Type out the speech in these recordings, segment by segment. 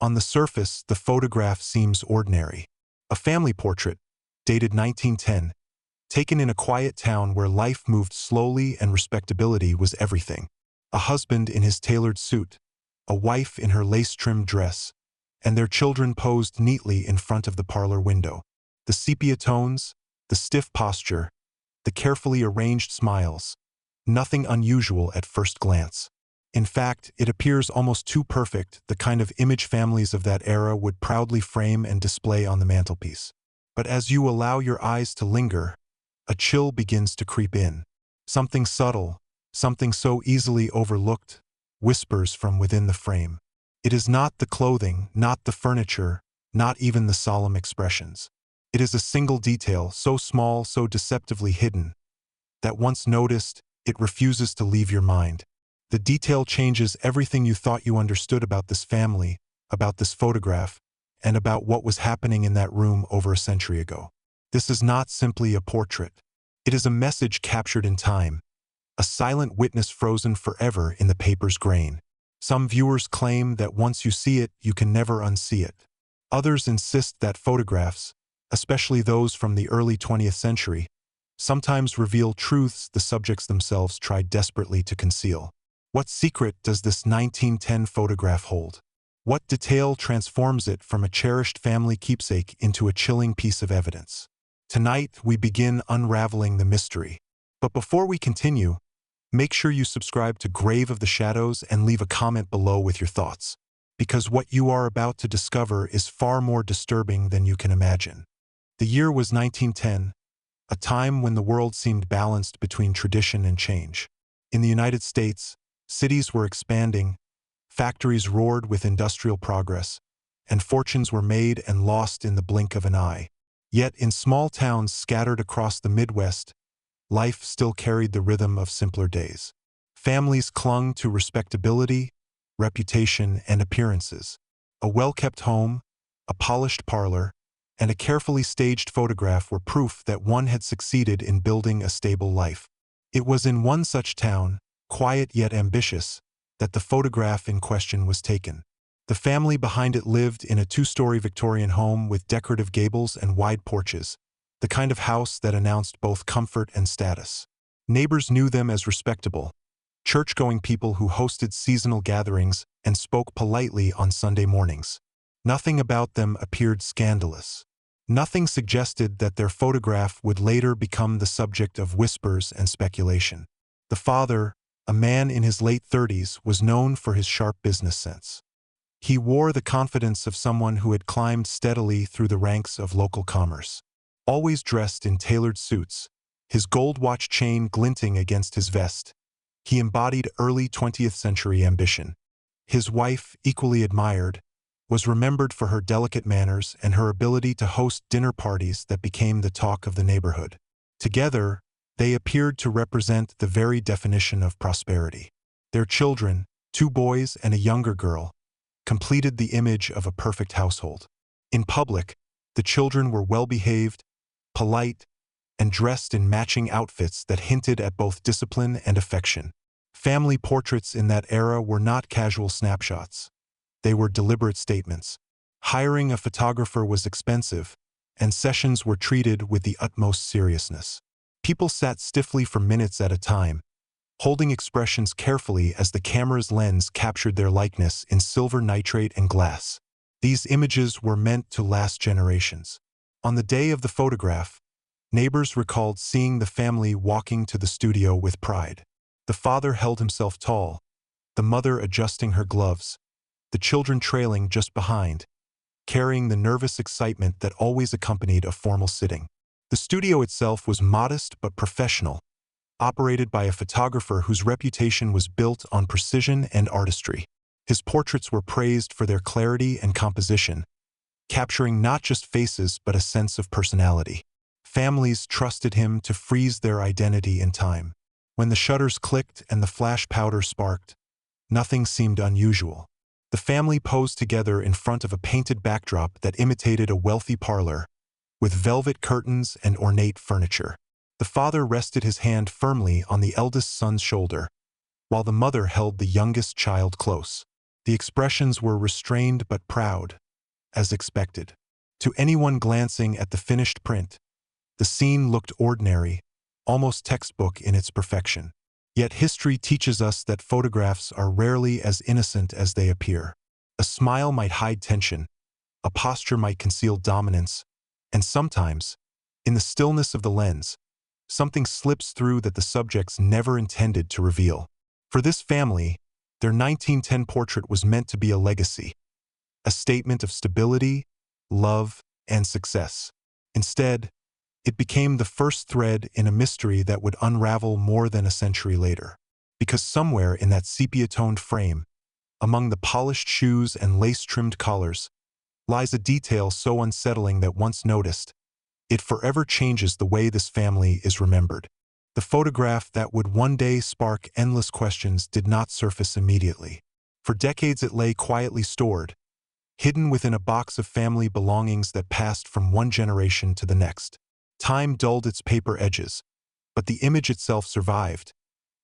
On the surface, the photograph seems ordinary. A family portrait, dated 1910, taken in a quiet town where life moved slowly and respectability was everything. A husband in his tailored suit, a wife in her lace-trimmed dress, and their children posed neatly in front of the parlor window. The sepia tones, the stiff posture, the carefully arranged smiles, nothing unusual at first glance. In fact, it appears almost too perfect, the kind of image families of that era would proudly frame and display on the mantelpiece. But as you allow your eyes to linger, a chill begins to creep in. Something subtle, something so easily overlooked, whispers from within the frame. It is not the clothing, not the furniture, not even the solemn expressions. It is a single detail, so small, so deceptively hidden, that once noticed, it refuses to leave your mind. The detail changes everything you thought you understood about this family, about this photograph, and about what was happening in that room over a century ago. This is not simply a portrait. It is a message captured in time, a silent witness frozen forever in the paper's grain. Some viewers claim that once you see it, you can never unsee it. Others insist that photographs, especially those from the early 20th century, sometimes reveal truths the subjects themselves tried desperately to conceal. What secret does this 1910 photograph hold? What detail transforms it from a cherished family keepsake into a chilling piece of evidence? Tonight, we begin unraveling the mystery. But before we continue, make sure you subscribe to Grave of the Shadows and leave a comment below with your thoughts, because what you are about to discover is far more disturbing than you can imagine. The year was 1910, a time when the world seemed balanced between tradition and change. In the United States, cities were expanding, factories roared with industrial progress, and fortunes were made and lost in the blink of an eye. Yet in small towns scattered across the Midwest, life still carried the rhythm of simpler days. Families clung to respectability, reputation, and appearances. A well-kept home, a polished parlor, and a carefully staged photograph were proof that one had succeeded in building a stable life. It was in one such town, quiet yet ambitious, that the photograph in question was taken. The family behind it lived in a two-story Victorian home with decorative gables and wide porches, the kind of house that announced both comfort and status. Neighbors knew them as respectable, church-going people who hosted seasonal gatherings and spoke politely on Sunday mornings. Nothing about them appeared scandalous. Nothing suggested that their photograph would later become the subject of whispers and speculation. The father, a man in his late 30s, was known for his sharp business sense. He wore the confidence of someone who had climbed steadily through the ranks of local commerce. Always dressed in tailored suits, his gold watch chain glinting against his vest, he embodied early 20th century ambition. His wife, equally admired, was remembered for her delicate manners and her ability to host dinner parties that became the talk of the neighborhood. Together, they appeared to represent the very definition of prosperity. Their children, 2 boys and a younger girl, completed the image of a perfect household. In public, the children were well-behaved, polite, and dressed in matching outfits that hinted at both discipline and affection. Family portraits in that era were not casual snapshots. They were deliberate statements. Hiring a photographer was expensive, and sessions were treated with the utmost seriousness. People sat stiffly for minutes at a time, holding expressions carefully as the camera's lens captured their likeness in silver nitrate and glass. These images were meant to last generations. On the day of the photograph, neighbors recalled seeing the family walking to the studio with pride. The father held himself tall, the mother adjusting her gloves, the children trailing just behind, carrying the nervous excitement that always accompanied a formal sitting. The studio itself was modest but professional, operated by a photographer whose reputation was built on precision and artistry. His portraits were praised for their clarity and composition, capturing not just faces but a sense of personality. Families trusted him to freeze their identity in time. When the shutters clicked and the flash powder sparked, nothing seemed unusual. The family posed together in front of a painted backdrop that imitated a wealthy parlor, with velvet curtains and ornate furniture. The father rested his hand firmly on the eldest son's shoulder, while the mother held the youngest child close. The expressions were restrained but proud, as expected. To anyone glancing at the finished print, the scene looked ordinary, almost textbook in its perfection. Yet history teaches us that photographs are rarely as innocent as they appear. A smile might hide tension, a posture might conceal dominance, and sometimes, in the stillness of the lens, something slips through that the subjects never intended to reveal. For this family, their 1910 portrait was meant to be a legacy, a statement of stability, love, and success. Instead, it became the first thread in a mystery that would unravel more than a century later. Because somewhere in that sepia-toned frame, among the polished shoes and lace-trimmed collars, lies a detail so unsettling that once noticed, it forever changes the way this family is remembered. The photograph that would one day spark endless questions did not surface immediately. For decades it lay quietly stored, hidden within a box of family belongings that passed from one generation to the next. Time dulled its paper edges, but the image itself survived,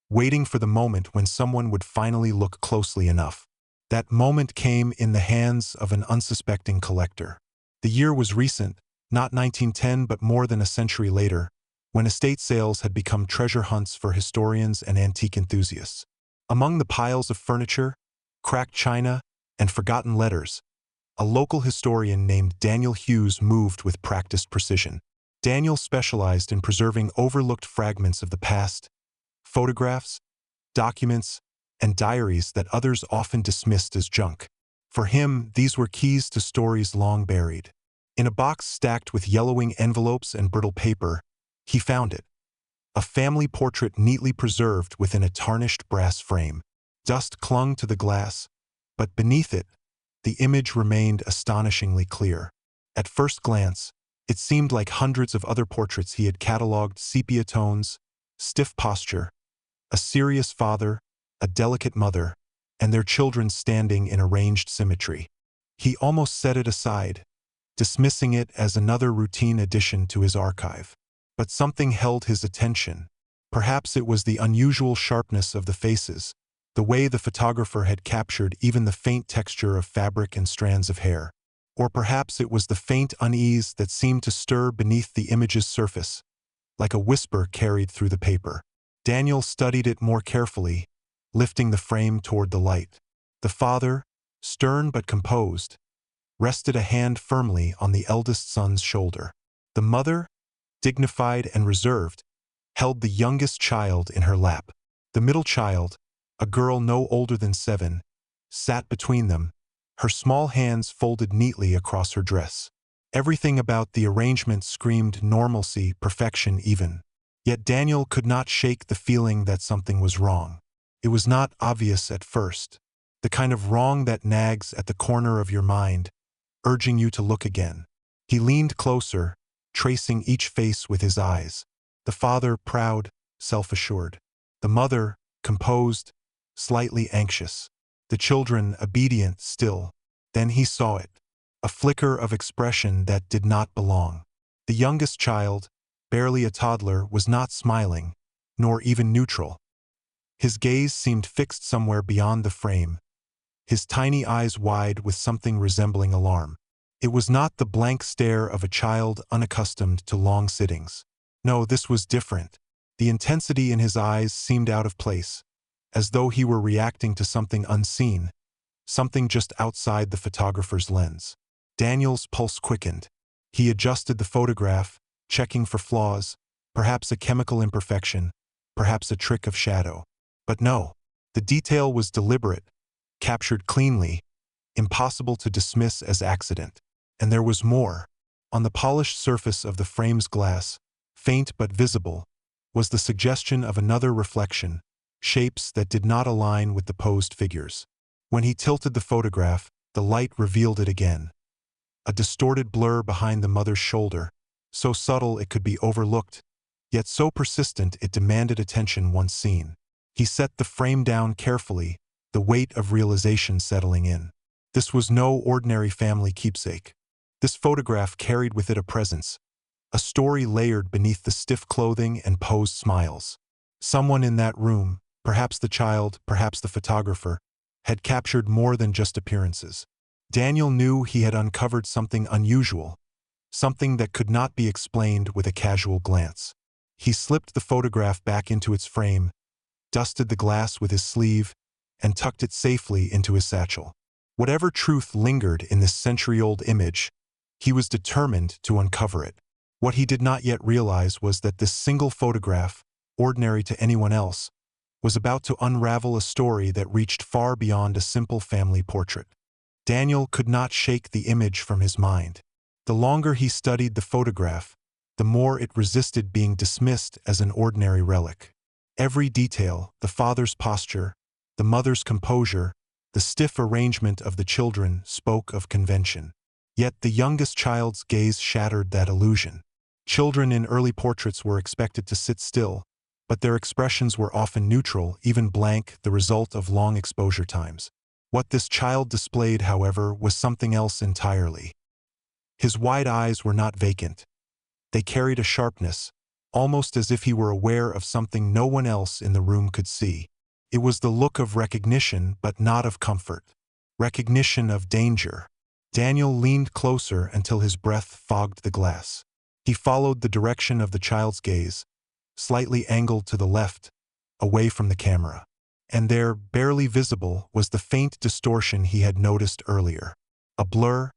waiting for the moment when someone would finally look closely enough. That moment came in the hands of an unsuspecting collector. The year was recent, not 1910 but more than a century later, when estate sales had become treasure hunts for historians and antique enthusiasts. Among the piles of furniture, cracked china, and forgotten letters, a local historian named Daniel Hughes moved with practiced precision. Daniel specialized in preserving overlooked fragments of the past, photographs, documents, and diaries that others often dismissed as junk. For him, these were keys to stories long buried. In a box stacked with yellowing envelopes and brittle paper, he found it. A family portrait neatly preserved within a tarnished brass frame. Dust clung to the glass, but beneath it, the image remained astonishingly clear. At first glance, it seemed like hundreds of other portraits he had cataloged: sepia tones, stiff posture, a serious father, a delicate mother, and their children standing in arranged symmetry. He almost set it aside, dismissing it as another routine addition to his archive. But something held his attention. Perhaps it was the unusual sharpness of the faces, the way the photographer had captured even the faint texture of fabric and strands of hair. Or perhaps it was the faint unease that seemed to stir beneath the image's surface, like a whisper carried through the paper. Daniel studied it more carefully, lifting the frame toward the light. The father, stern but composed, rested a hand firmly on the eldest son's shoulder. The mother, dignified and reserved, held the youngest child in her lap. The middle child, a girl no older than 7, sat between them, her small hands folded neatly across her dress. Everything about the arrangement screamed normalcy, perfection even. Yet Daniel could not shake the feeling that something was wrong. It was not obvious at first, the kind of wrong that nags at the corner of your mind, urging you to look again. He leaned closer, tracing each face with his eyes. The father proud, self-assured. The mother composed, slightly anxious. The children obedient still. Then he saw it. A flicker of expression that did not belong. The youngest child, barely a toddler, was not smiling, nor even neutral. His gaze seemed fixed somewhere beyond the frame, his tiny eyes wide with something resembling alarm. It was not the blank stare of a child unaccustomed to long sittings. No, this was different. The intensity in his eyes seemed out of place, as though he were reacting to something unseen, something just outside the photographer's lens. Daniel's pulse quickened. He adjusted the photograph, checking for flaws, perhaps a chemical imperfection, perhaps a trick of shadow. But no, the detail was deliberate, captured cleanly, impossible to dismiss as accident. And there was more. On the polished surface of the frame's glass, faint but visible, was the suggestion of another reflection, shapes that did not align with the posed figures. When he tilted the photograph, the light revealed it again. A distorted blur behind the mother's shoulder, so subtle it could be overlooked, yet so persistent it demanded attention once seen. He set the frame down carefully, the weight of realization settling in. This was no ordinary family keepsake. This photograph carried with it a presence, a story layered beneath the stiff clothing and posed smiles. Someone in that room, perhaps the child, perhaps the photographer, had captured more than just appearances. Daniel knew he had uncovered something unusual, something that could not be explained with a casual glance. He slipped the photograph back into its frame, dusted the glass with his sleeve, and tucked it safely into his satchel. Whatever truth lingered in this century-old image, he was determined to uncover it. What he did not yet realize was that this single photograph, ordinary to anyone else, was about to unravel a story that reached far beyond a simple family portrait. Daniel could not shake the image from his mind. The longer he studied the photograph, the more it resisted being dismissed as an ordinary relic. Every detail, the father's posture, the mother's composure, the stiff arrangement of the children, spoke of convention. Yet the youngest child's gaze shattered that illusion. Children in early portraits were expected to sit still, but their expressions were often neutral, even blank, the result of long exposure times. What this child displayed, however, was something else entirely. His wide eyes were not vacant. They carried a sharpness, almost as if he were aware of something no one else in the room could see. It was the look of recognition, but not of comfort. Recognition of danger. Daniel leaned closer until his breath fogged the glass. He followed the direction of the child's gaze, slightly angled to the left, away from the camera. And there, barely visible, was the faint distortion he had noticed earlier. A blur,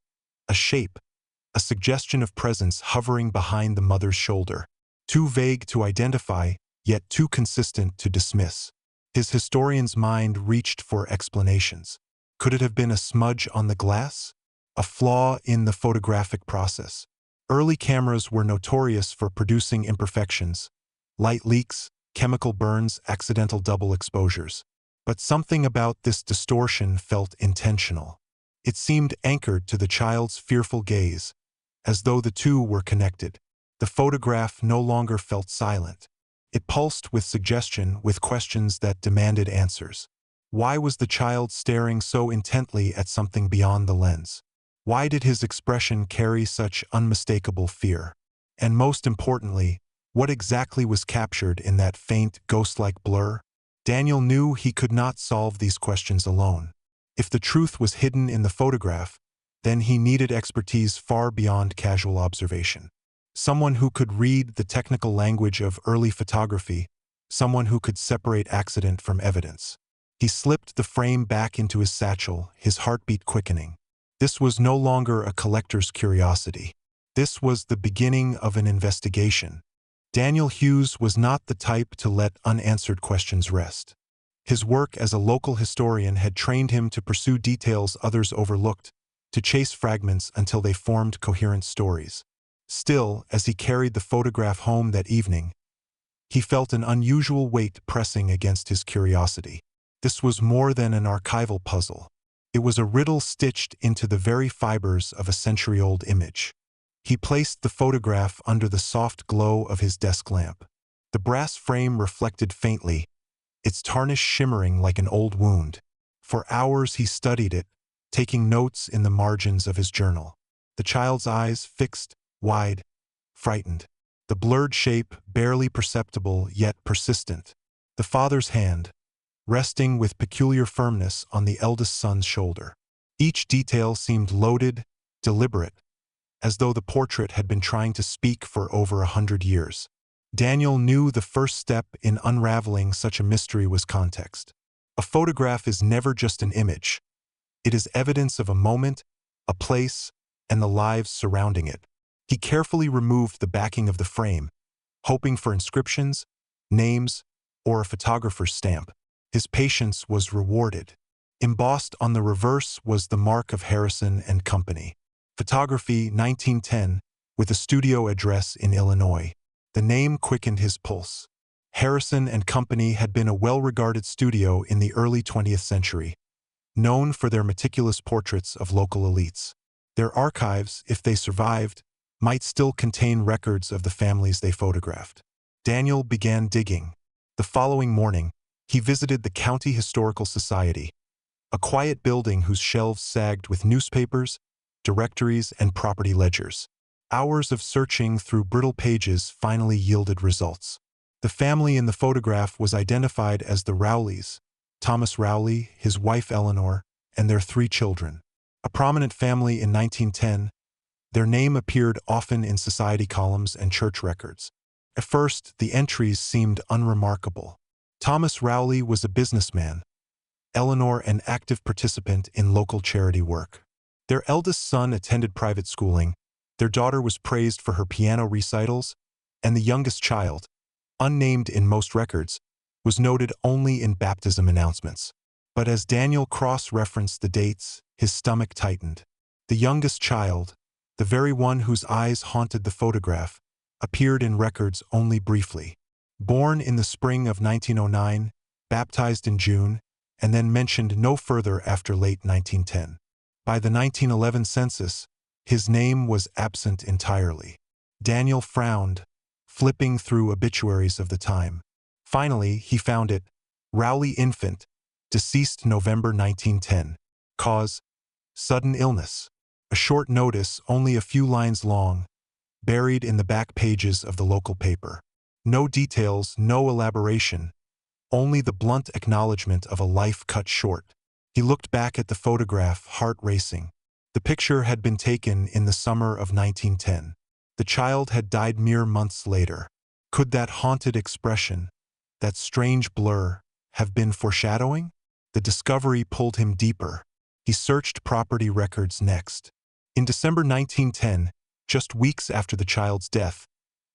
a shape, a suggestion of presence hovering behind the mother's shoulder. Too vague to identify, yet too consistent to dismiss. His historian's mind reached for explanations. Could it have been a smudge on the glass? A flaw in the photographic process? Early cameras were notorious for producing imperfections, light leaks, chemical burns, accidental double exposures. But something about this distortion felt intentional. It seemed anchored to the child's fearful gaze, as though the two were connected. The photograph no longer felt silent. It pulsed with suggestion, with questions that demanded answers. Why was the child staring so intently at something beyond the lens? Why did his expression carry such unmistakable fear? And most importantly, what exactly was captured in that faint, ghost-like blur? Daniel knew he could not solve these questions alone. If the truth was hidden in the photograph, then he needed expertise far beyond casual observation. Someone who could read the technical language of early photography, someone who could separate accident from evidence. He slipped the frame back into his satchel, his heartbeat quickening. This was no longer a collector's curiosity. This was the beginning of an investigation. Daniel Hughes was not the type to let unanswered questions rest. His work as a local historian had trained him to pursue details others overlooked, to chase fragments until they formed coherent stories. Still, as he carried the photograph home that evening, he felt an unusual weight pressing against his curiosity. This was more than an archival puzzle. It was a riddle stitched into the very fibers of a century-old image. He placed the photograph under the soft glow of his desk lamp. The brass frame reflected faintly, its tarnish shimmering like an old wound. For hours he studied it, taking notes in the margins of his journal. The child's eyes fixed, wide, frightened. The blurred shape barely perceptible yet persistent. The father's hand, resting with peculiar firmness on the eldest son's shoulder. Each detail seemed loaded, deliberate, as though the portrait had been trying to speak for over 100 years. Daniel knew the first step in unraveling such a mystery was context. A photograph is never just an image. It is evidence of a moment, a place, and the lives surrounding it. He carefully removed the backing of the frame, hoping for inscriptions, names, or a photographer's stamp. His patience was rewarded. Embossed on the reverse was the mark of Harrison and Company. Photography 1910, with a studio address in Illinois. The name quickened his pulse. Harrison and Company had been a well-regarded studio in the early 20th century, known for their meticulous portraits of local elites. Their archives, if they survived, might still contain records of the families they photographed. Daniel began digging. The following morning, he visited the County Historical Society, a quiet building whose shelves sagged with newspapers, directories, and property ledgers. Hours of searching through brittle pages finally yielded results. The family in the photograph was identified as the Rowleys, Thomas Rowley, his wife Eleanor, and their 3 children. A prominent family in 1910, their name appeared often in society columns and church records. At first, the entries seemed unremarkable. Thomas Rowley was a businessman, Eleanor an active participant in local charity work. Their eldest son attended private schooling, their daughter was praised for her piano recitals, and the youngest child, unnamed in most records, was noted only in baptism announcements. But as Daniel cross-referenced the dates, his stomach tightened. The youngest child, the very one whose eyes haunted the photograph, appeared in records only briefly. Born in the spring of 1909, baptized in June, and then mentioned no further after late 1910. By the 1911 census, his name was absent entirely. Daniel frowned, flipping through obituaries of the time. Finally, he found it: Rowley infant, deceased November 1910. Cause: sudden illness. A short notice, only a few lines long, buried in the back pages of the local paper. No details, no elaboration, only the blunt acknowledgement of a life cut short. He looked back at the photograph, heart racing. The picture had been taken in the summer of 1910. The child had died mere months later. Could that haunted expression, that strange blur, have been foreshadowing? The discovery pulled him deeper. He searched property records next. In December 1910, just weeks after the child's death,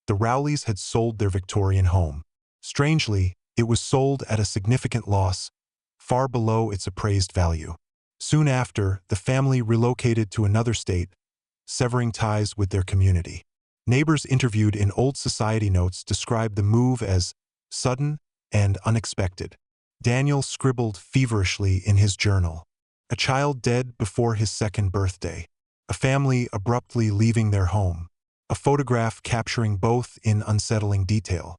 the Rowleys had sold their Victorian home. Strangely, it was sold at a significant loss, far below its appraised value. Soon after, the family relocated to another state, severing ties with their community. Neighbors interviewed in old society notes described the move as sudden and unexpected. Daniel scribbled feverishly in his journal. A child dead before his 2nd birthday. A family abruptly leaving their home. A photograph capturing both in unsettling detail.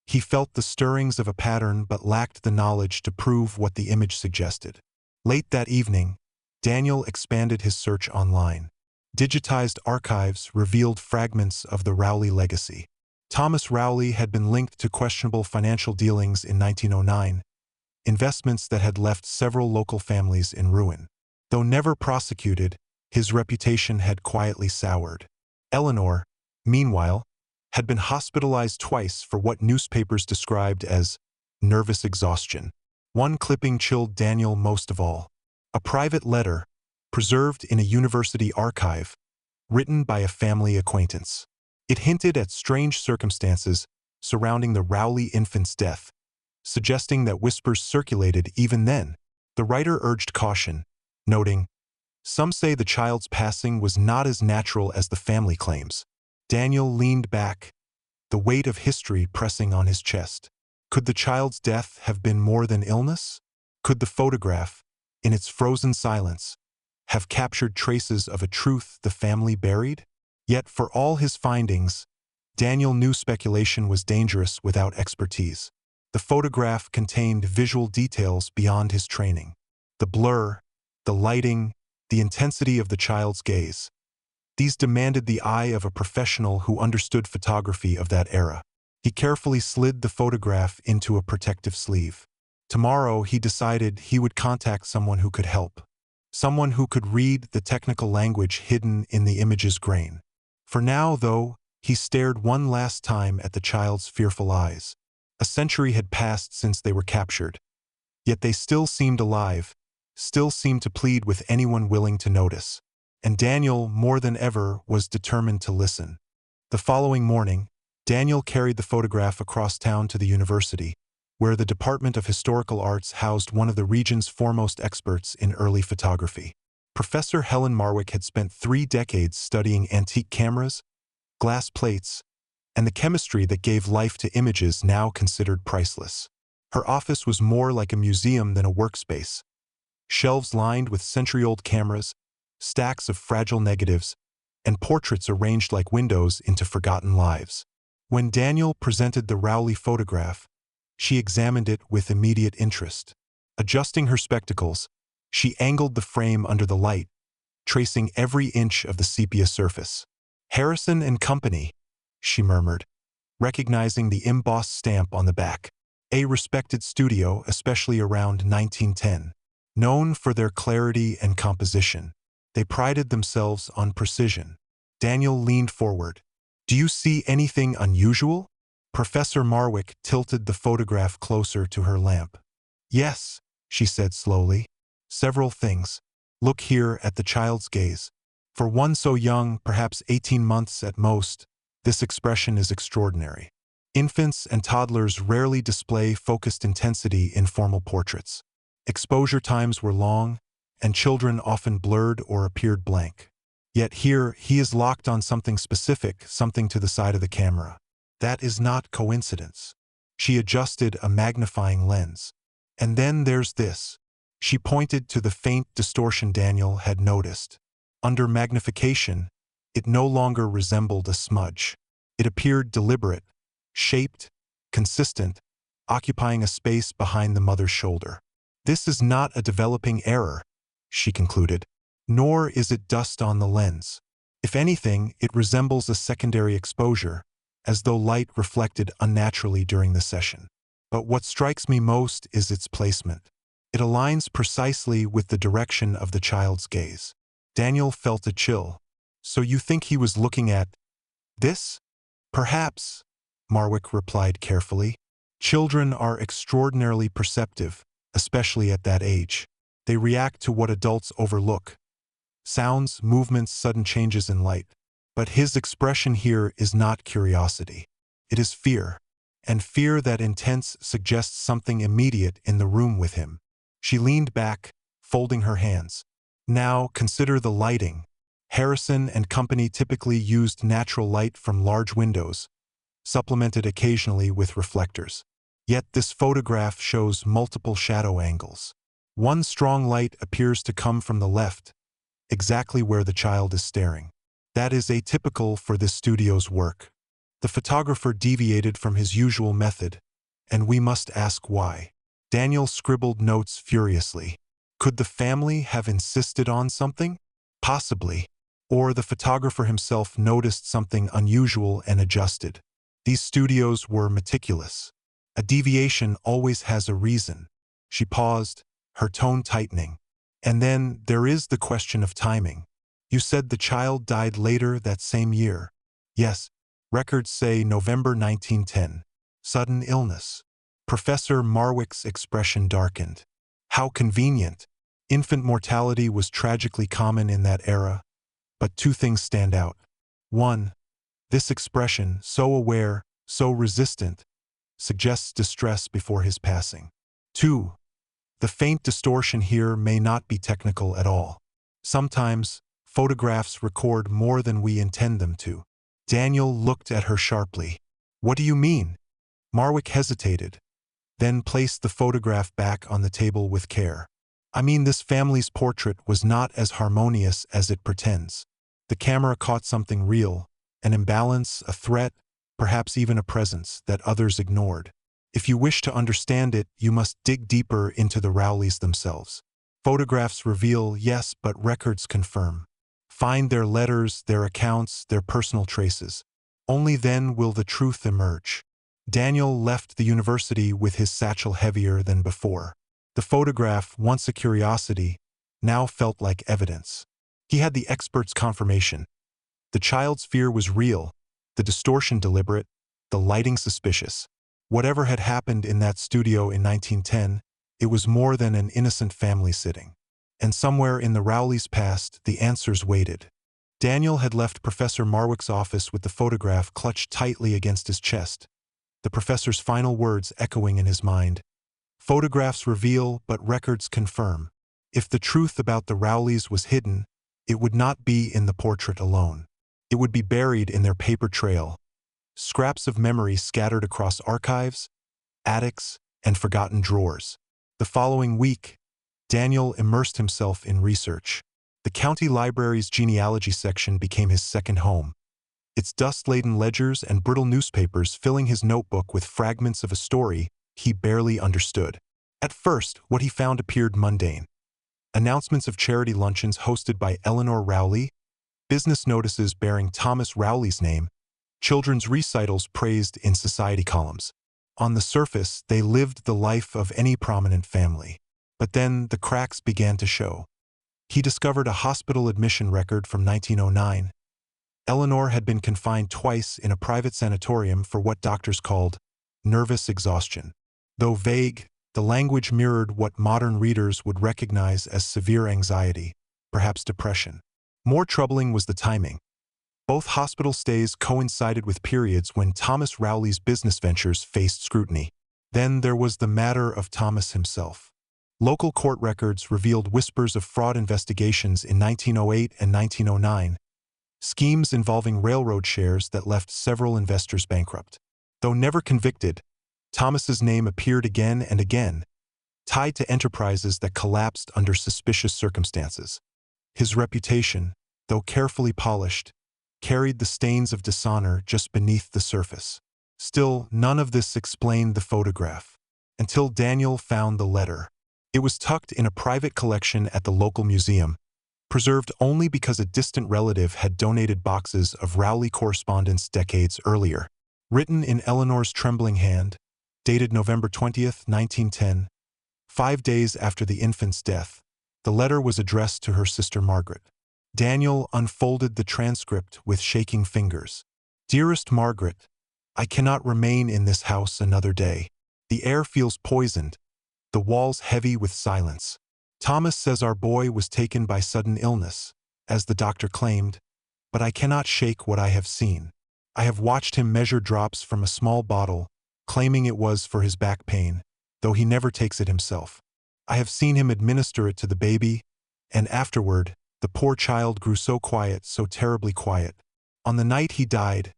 He felt the stirrings of a pattern but lacked the knowledge to prove what the image suggested. Late that evening, Daniel expanded his search online. Digitized archives revealed fragments of the Rowley legacy. Thomas Rowley had been linked to questionable financial dealings in 1909, investments that had left several local families in ruin. Though never prosecuted, his reputation had quietly soured. Eleanor, meanwhile, had been hospitalized twice for what newspapers described as nervous exhaustion. One clipping chilled Daniel most of all. A private letter, preserved in a university archive, written by a family acquaintance. It hinted at strange circumstances surrounding the Rowley infant's death, suggesting that whispers circulated even then. The writer urged caution, noting, "Some say the child's passing was not as natural as the family claims." Daniel leaned back, the weight of history pressing on his chest. Could the child's death have been more than illness? Could the photograph, in its frozen silence, have captured traces of a truth the family buried? Yet for all his findings, Daniel knew speculation was dangerous without expertise. The photograph contained visual details beyond his training. The blur, the lighting, the intensity of the child's gaze. These demanded the eye of a professional who understood photography of that era. He carefully slid the photograph into a protective sleeve. Tomorrow, he decided he would contact someone who could help. Someone who could read the technical language hidden in the image's grain. For now, though, he stared one last time at the child's fearful eyes. A century had passed since they were captured. Yet they still seemed alive, still seemed to plead with anyone willing to notice. And Daniel, more than ever, was determined to listen. The following morning, Daniel carried the photograph across town to the university, where the Department of Historical Arts housed one of the region's foremost experts in early photography. Professor Helen Marwick had spent 3 decades studying antique cameras, glass plates, and the chemistry that gave life to images now considered priceless. Her office was more like a museum than a workspace. Shelves lined with century-old cameras, stacks of fragile negatives, and portraits arranged like windows into forgotten lives. When Daniel presented the Rowley photograph, she examined it with immediate interest. Adjusting her spectacles, she angled the frame under the light, tracing every inch of the sepia surface. "Harrison and Company," she murmured, recognizing the embossed stamp on the back. A respected studio, especially around 1910. Known for their clarity and composition, they prided themselves on precision. Daniel leaned forward. Do you see anything unusual? Professor Marwick tilted the photograph closer to her lamp. Yes, she said slowly. Several things. Look here at the child's gaze. For one so young, perhaps 18 months at most, this expression is extraordinary. Infants and toddlers rarely display focused intensity in formal portraits. Exposure times were long, and children often blurred or appeared blank. Yet here, he is locked on something specific, something to the side of the camera. That is not coincidence. She adjusted a magnifying lens. And then there's this. She pointed to the faint distortion Daniel had noticed. Under magnification, it no longer resembled a smudge. It appeared deliberate, shaped, consistent, occupying a space behind the mother's shoulder. This is not a developing error, she concluded, nor is it dust on the lens. If anything, it resembles a secondary exposure, as though light reflected unnaturally during the session. But what strikes me most is its placement. It aligns precisely with the direction of the child's gaze. Daniel felt a chill. So you think he was looking at this? Perhaps, Marwick replied carefully. Children are extraordinarily perceptive, especially at that age. They react to what adults overlook. Sounds, movements, sudden changes in light. But his expression here is not curiosity. It is fear. And fear that intense suggests something immediate in the room with him. She leaned back, folding her hands. Now consider the lighting. Harrison and company typically used natural light from large windows, supplemented occasionally with reflectors. Yet this photograph shows multiple shadow angles. One strong light appears to come from the left, exactly where the child is staring. That is atypical for this studio's work. The photographer deviated from his usual method, and we must ask why. Daniel scribbled notes furiously. Could the family have insisted on something? Possibly. Or the photographer himself noticed something unusual and adjusted. These studios were meticulous. A deviation always has a reason. She paused, her tone tightening. And then there is the question of timing. You said the child died later that same year. Yes, records say November 1910. Sudden illness. Professor Marwick's expression darkened. How convenient. Infant mortality was tragically common in that era. But two things stand out. One, this expression, so aware, so resistant, suggests distress before his passing. Two, the faint distortion here may not be technical at all. Sometimes, photographs record more than we intend them to. Daniel looked at her sharply. What do you mean? Marwick hesitated, then placed the photograph back on the table with care. I mean, this family's portrait was not as harmonious as it pretends. The camera caught something real, an imbalance, a threat, perhaps even a presence that others ignored. If you wish to understand it, you must dig deeper into the Rowleys themselves. Photographs reveal, yes, but records confirm. Find their letters, their accounts, their personal traces. Only then will the truth emerge. Daniel left the university with his satchel heavier than before. The photograph, once a curiosity, now felt like evidence. He had the expert's confirmation. The child's fear was real, the distortion deliberate, the lighting suspicious. Whatever had happened in that studio in 1910, it was more than an innocent family sitting. And somewhere in the Rowleys' past, the answers waited. Daniel had left Professor Marwick's office with the photograph clutched tightly against his chest, the professor's final words echoing in his mind. Photographs reveal, but records confirm. If the truth about the Rowleys was hidden, it would not be in the portrait alone. It would be buried in their paper trail, scraps of memory scattered across archives, attics, and forgotten drawers. The following week, Daniel immersed himself in research. The county library's genealogy section became his second home, its dust-laden ledgers and brittle newspapers filling his notebook with fragments of a story he barely understood. At first, what he found appeared mundane. Announcements of charity luncheons hosted by Eleanor Rowley, business notices bearing Thomas Rowley's name, children's recitals praised in society columns. On the surface, they lived the life of any prominent family. But then the cracks began to show. He discovered a hospital admission record from 1909. Eleanor had been confined twice in a private sanatorium for what doctors called nervous exhaustion. Though vague, the language mirrored what modern readers would recognize as severe anxiety, perhaps depression. More troubling was the timing. Both hospital stays coincided with periods when Thomas Rowley's business ventures faced scrutiny. Then there was the matter of Thomas himself. Local court records revealed whispers of fraud investigations in 1908 and 1909, schemes involving railroad shares that left several investors bankrupt. Though never convicted, Thomas's name appeared again and again, tied to enterprises that collapsed under suspicious circumstances. His reputation, though carefully polished, carried the stains of dishonor just beneath the surface. Still, none of this explained the photograph, until Daniel found the letter. It was tucked in a private collection at the local museum, preserved only because a distant relative had donated boxes of Rowley correspondence decades earlier. Written in Eleanor's trembling hand, dated November 20th, 1910, 5 days after the infant's death, the letter was addressed to her sister Margaret. Daniel unfolded the transcript with shaking fingers. "Dearest Margaret, I cannot remain in this house another day. The air feels poisoned, the walls heavy with silence. Thomas says our boy was taken by sudden illness, as the doctor claimed, but I cannot shake what I have seen. I have watched him measure drops from a small bottle, claiming it was for his back pain, though he never takes it himself. I have seen him administer it to the baby, and afterward, the poor child grew so quiet, so terribly quiet. On the night he died,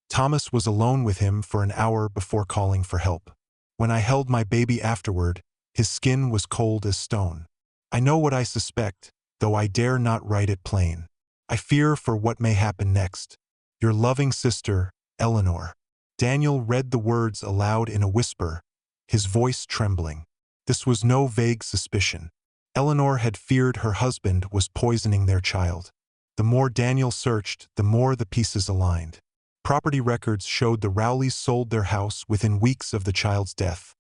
Thomas was alone with him for an hour before calling for help. When I held my baby afterward, his skin was cold as stone. I know what I suspect, though I dare not write it plain. I fear for what may happen next. Your loving sister, Eleanor." Daniel read the words aloud in a whisper, his voice trembling. This was no vague suspicion. Eleanor had feared her husband was poisoning their child. The more Daniel searched, the more the pieces aligned. Property records showed the Rowleys sold their house within weeks of the child's death,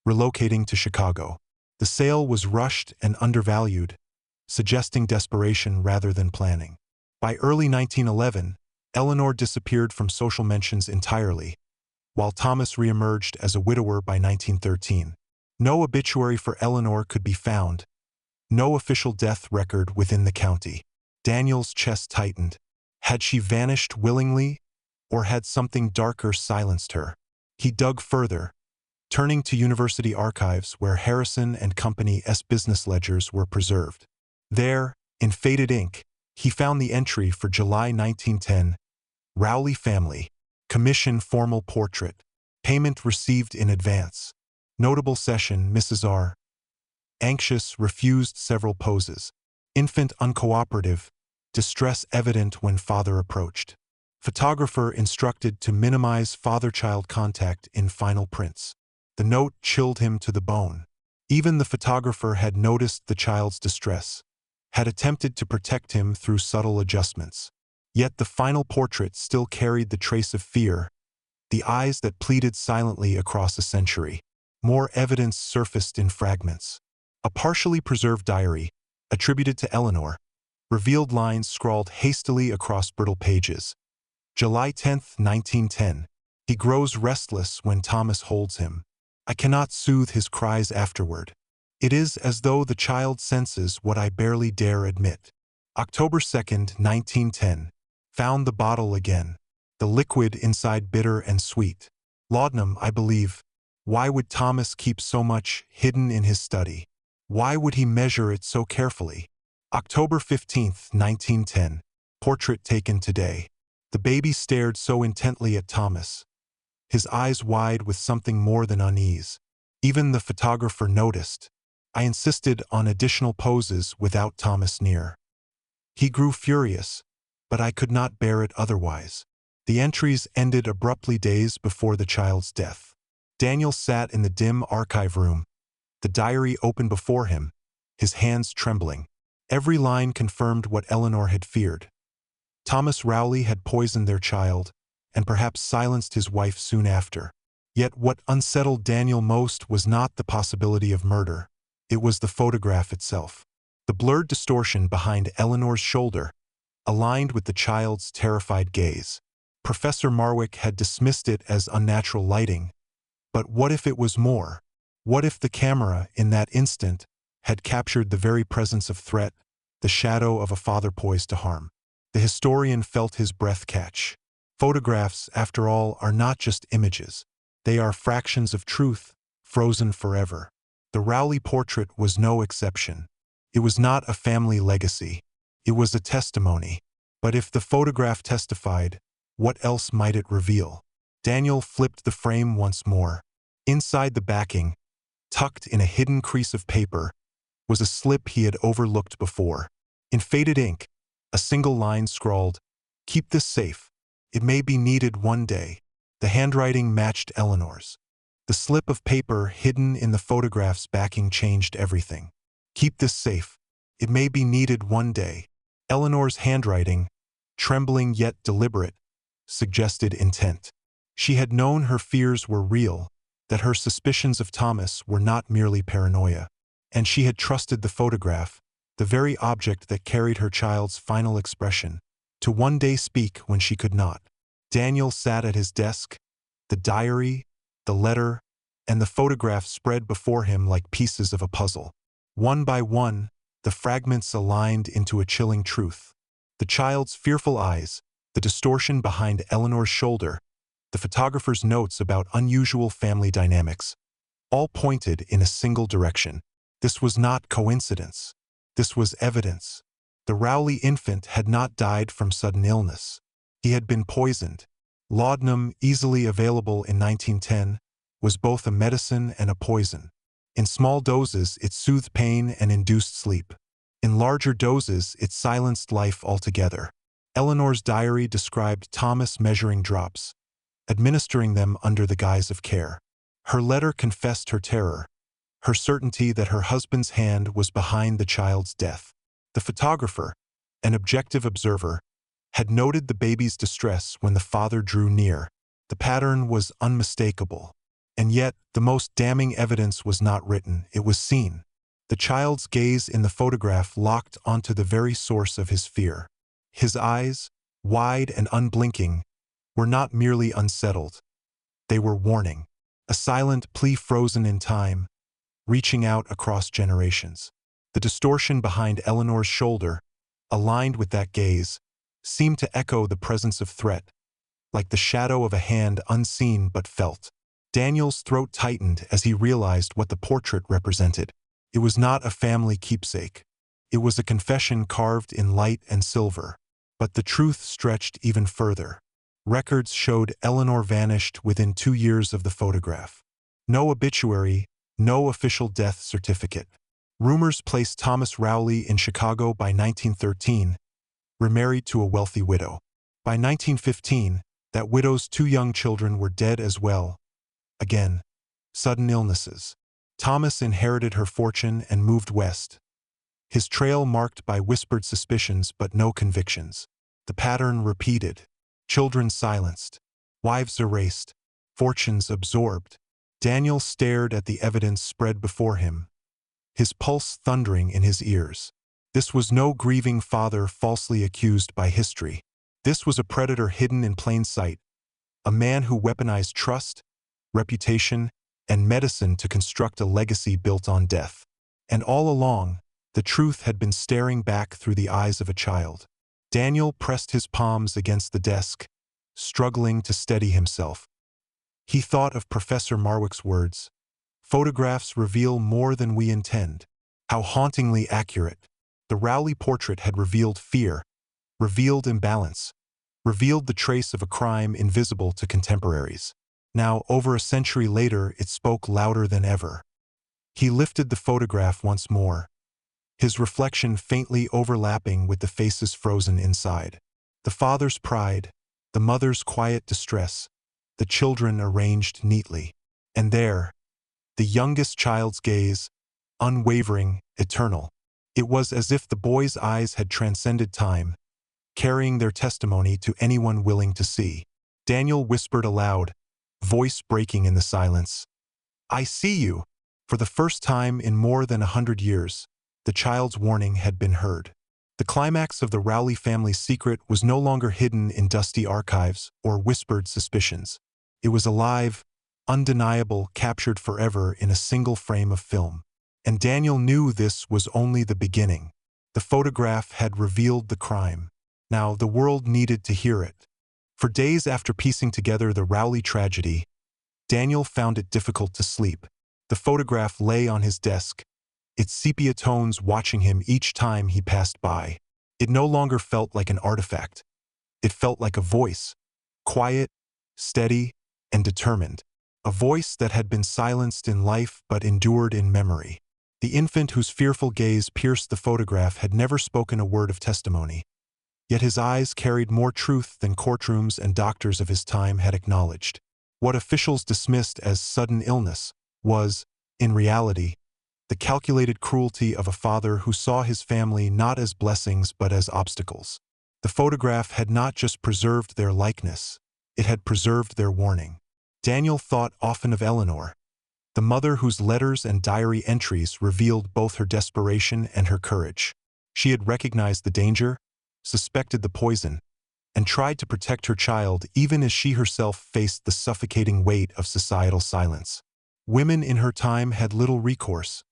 relocating to Chicago. The sale was rushed and undervalued, suggesting desperation rather than planning. By early 1911, Eleanor disappeared from social mentions entirely, while Thomas reemerged as a widower by 1913. No obituary for Eleanor could be found, no official death record within the county. Daniel's chest tightened. Had she vanished willingly, or had something darker silenced her? He dug further, turning to university archives where Harrison and Company's business ledgers were preserved. There, in faded ink, he found the entry for July 1910, Rowley family, commission formal portrait, payment received in advance. Notable session, Mrs. R. Anxious, refused several poses. Infant uncooperative, distress evident when father approached. Photographer instructed to minimize father-child contact in final prints. The note chilled him to the bone. Even the photographer had noticed the child's distress, had attempted to protect him through subtle adjustments. Yet the final portrait still carried the trace of fear, the eyes that pleaded silently across a century. More evidence surfaced in fragments. A partially preserved diary, attributed to Eleanor, revealed lines scrawled hastily across brittle pages. July 10, 1910. He grows restless when Thomas holds him. I cannot soothe his cries afterward. It is as though the child senses what I barely dare admit. October 2, 1910. Found the bottle again. The liquid inside bitter and sweet. Laudanum, I believe. Why would Thomas keep so much hidden in his study? Why would he measure it so carefully? October 15, 1910. Portrait taken today. The baby stared so intently at Thomas, his eyes wide with something more than unease. Even the photographer noticed. I insisted on additional poses without Thomas near. He grew furious, but I could not bear it otherwise. The entries ended abruptly days before the child's death. Daniel sat in the dim archive room, the diary open before him, his hands trembling. Every line confirmed what Eleanor had feared. Thomas Rowley had poisoned their child, and perhaps silenced his wife soon after. Yet what unsettled Daniel most was not the possibility of murder. It was the photograph itself. The blurred distortion behind Eleanor's shoulder, aligned with the child's terrified gaze. Professor Marwick had dismissed it as unnatural lighting. But what if it was more? What if the camera, in that instant, had captured the very presence of threat, the shadow of a father poised to harm? The historian felt his breath catch. Photographs, after all, are not just images. They are fractions of truth, frozen forever. The Rowley portrait was no exception. It was not a family legacy. It was a testimony. But if the photograph testified, what else might it reveal? Daniel flipped the frame once more. Inside the backing, tucked in a hidden crease of paper, was a slip he had overlooked before. In faded ink, a single line scrawled, "Keep this safe. It may be needed one day." The handwriting matched Eleanor's. The slip of paper hidden in the photograph's backing changed everything. "Keep this safe. It may be needed one day." Eleanor's handwriting, trembling yet deliberate, suggested intent. She had known her fears were real, that her suspicions of Thomas were not merely paranoia. And she had trusted the photograph, the very object that carried her child's final expression, to one day speak when she could not. Daniel sat at his desk, the diary, the letter, and the photograph spread before him like pieces of a puzzle. One by one, the fragments aligned into a chilling truth. The child's fearful eyes, the distortion behind Eleanor's shoulder, the photographer's notes about unusual family dynamics, all pointed in a single direction. This was not coincidence. This was evidence. The Rowley infant had not died from sudden illness. He had been poisoned. Laudanum, easily available in 1910, was both a medicine and a poison. In small doses, it soothed pain and induced sleep. In larger doses, it silenced life altogether. Eleanor's diary described Thomas measuring drops, administering them under the guise of care. Her letter confessed her terror, her certainty that her husband's hand was behind the child's death. The photographer, an objective observer, had noted the baby's distress when the father drew near. The pattern was unmistakable. And yet, the most damning evidence was not written, it was seen. The child's gaze in the photograph locked onto the very source of his fear. His eyes, wide and unblinking, were not merely unsettled. They were warning, a silent plea frozen in time, reaching out across generations. The distortion behind Eleanor's shoulder, aligned with that gaze, seemed to echo the presence of threat, like the shadow of a hand unseen but felt. Daniel's throat tightened as he realized what the portrait represented. It was not a family keepsake. It was a confession carved in light and silver. But the truth stretched even further. Records showed Eleanor vanished within 2 years of the photograph. No obituary, no official death certificate. Rumors placed Thomas Rowley in Chicago by 1913, remarried to a wealthy widow. By 1915, that widow's 2 young children were dead as well. Again, sudden illnesses. Thomas inherited her fortune and moved west. His trail marked by whispered suspicions but no convictions. The pattern repeated. Children silenced. Wives erased. Fortunes absorbed. Daniel stared at the evidence spread before him, his pulse thundering in his ears. This was no grieving father falsely accused by history. This was a predator hidden in plain sight, a man who weaponized trust, reputation, and medicine to construct a legacy built on death. And all along, the truth had been staring back through the eyes of a child. Daniel pressed his palms against the desk, struggling to steady himself. He thought of Professor Marwick's words, "Photographs reveal more than we intend." How hauntingly accurate. The Rowley portrait had revealed fear, revealed imbalance, revealed the trace of a crime invisible to contemporaries. Now, over a century later, it spoke louder than ever. He lifted the photograph once more, his reflection faintly overlapping with the faces frozen inside. The father's pride, the mother's quiet distress, the children arranged neatly. And there, the youngest child's gaze, unwavering, eternal. It was as if the boy's eyes had transcended time, carrying their testimony to anyone willing to see. Daniel whispered aloud, voice breaking in the silence. "I see you." For the first time in more than 100 years, the child's warning had been heard. The climax of the Rowley family's secret was no longer hidden in dusty archives or whispered suspicions. It was alive, undeniable, captured forever in a single frame of film. And Daniel knew this was only the beginning. The photograph had revealed the crime. Now the world needed to hear it. For days after piecing together the Rowley tragedy, Daniel found it difficult to sleep. The photograph lay on his desk, its sepia tones watching him each time he passed by. It no longer felt like an artifact. It felt like a voice, quiet, steady, and determined. A voice that had been silenced in life but endured in memory. The infant whose fearful gaze pierced the photograph had never spoken a word of testimony. Yet his eyes carried more truth than courtrooms and doctors of his time had acknowledged. What officials dismissed as sudden illness was, in reality, the calculated cruelty of a father who saw his family not as blessings but as obstacles. The photograph had not just preserved their likeness, it had preserved their warning. Daniel thought often of Eleanor, the mother whose letters and diary entries revealed both her desperation and her courage. She had recognized the danger, suspected the poison, and tried to protect her child even as she herself faced the suffocating weight of societal silence. Women in her time had little recourse,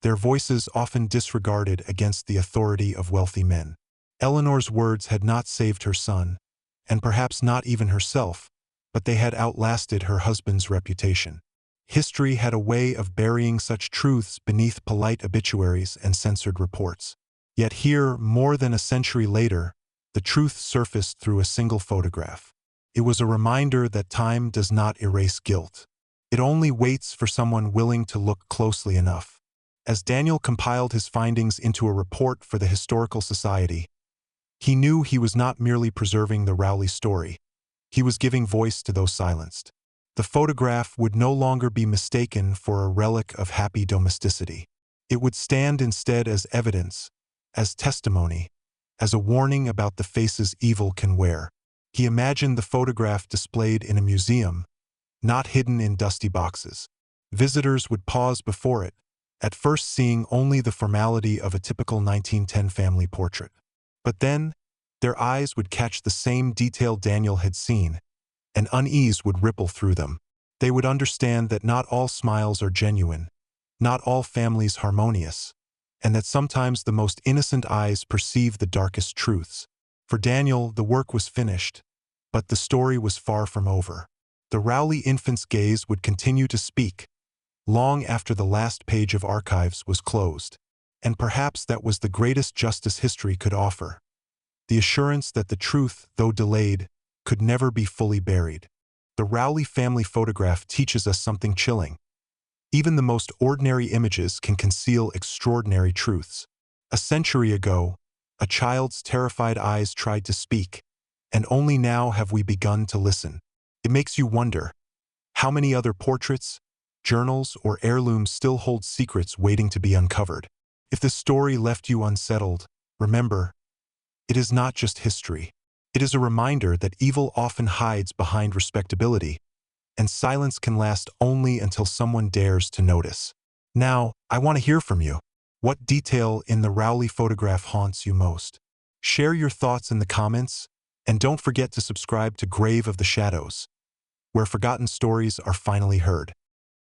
their voices often disregarded against the authority of wealthy men. Eleanor's words had not saved her son, and perhaps not even herself, but they had outlasted her husband's reputation. History had a way of burying such truths beneath polite obituaries and censored reports. Yet here, more than a century later, the truth surfaced through a single photograph. It was a reminder that time does not erase guilt. It only waits for someone willing to look closely enough. As Daniel compiled his findings into a report for the Historical Society, he knew he was not merely preserving the Rowley story. He was giving voice to those silenced. The photograph would no longer be mistaken for a relic of happy domesticity. It would stand instead as evidence, as testimony, as a warning about the faces evil can wear. He imagined the photograph displayed in a museum, not hidden in dusty boxes. Visitors would pause before it, at first seeing only the formality of a typical 1910 family portrait. But then, their eyes would catch the same detail Daniel had seen, and unease would ripple through them. They would understand that not all smiles are genuine, not all families harmonious, and that sometimes the most innocent eyes perceive the darkest truths. For Daniel, the work was finished, but the story was far from over. The Rowley infant's gaze would continue to speak, long after the last page of archives was closed. And perhaps that was the greatest justice history could offer. The assurance that the truth, though delayed, could never be fully buried. The Rowley family photograph teaches us something chilling. Even the most ordinary images can conceal extraordinary truths. A century ago, a child's terrified eyes tried to speak, and only now have we begun to listen. It makes you wonder, how many other portraits, journals, or heirlooms still hold secrets waiting to be uncovered? If this story left you unsettled, remember, it is not just history. It is a reminder that evil often hides behind respectability, and silence can last only until someone dares to notice. Now, I want to hear from you. What detail in the Rowley photograph haunts you most? Share your thoughts in the comments, and don't forget to subscribe to Grave of the Shadows, where forgotten stories are finally heard.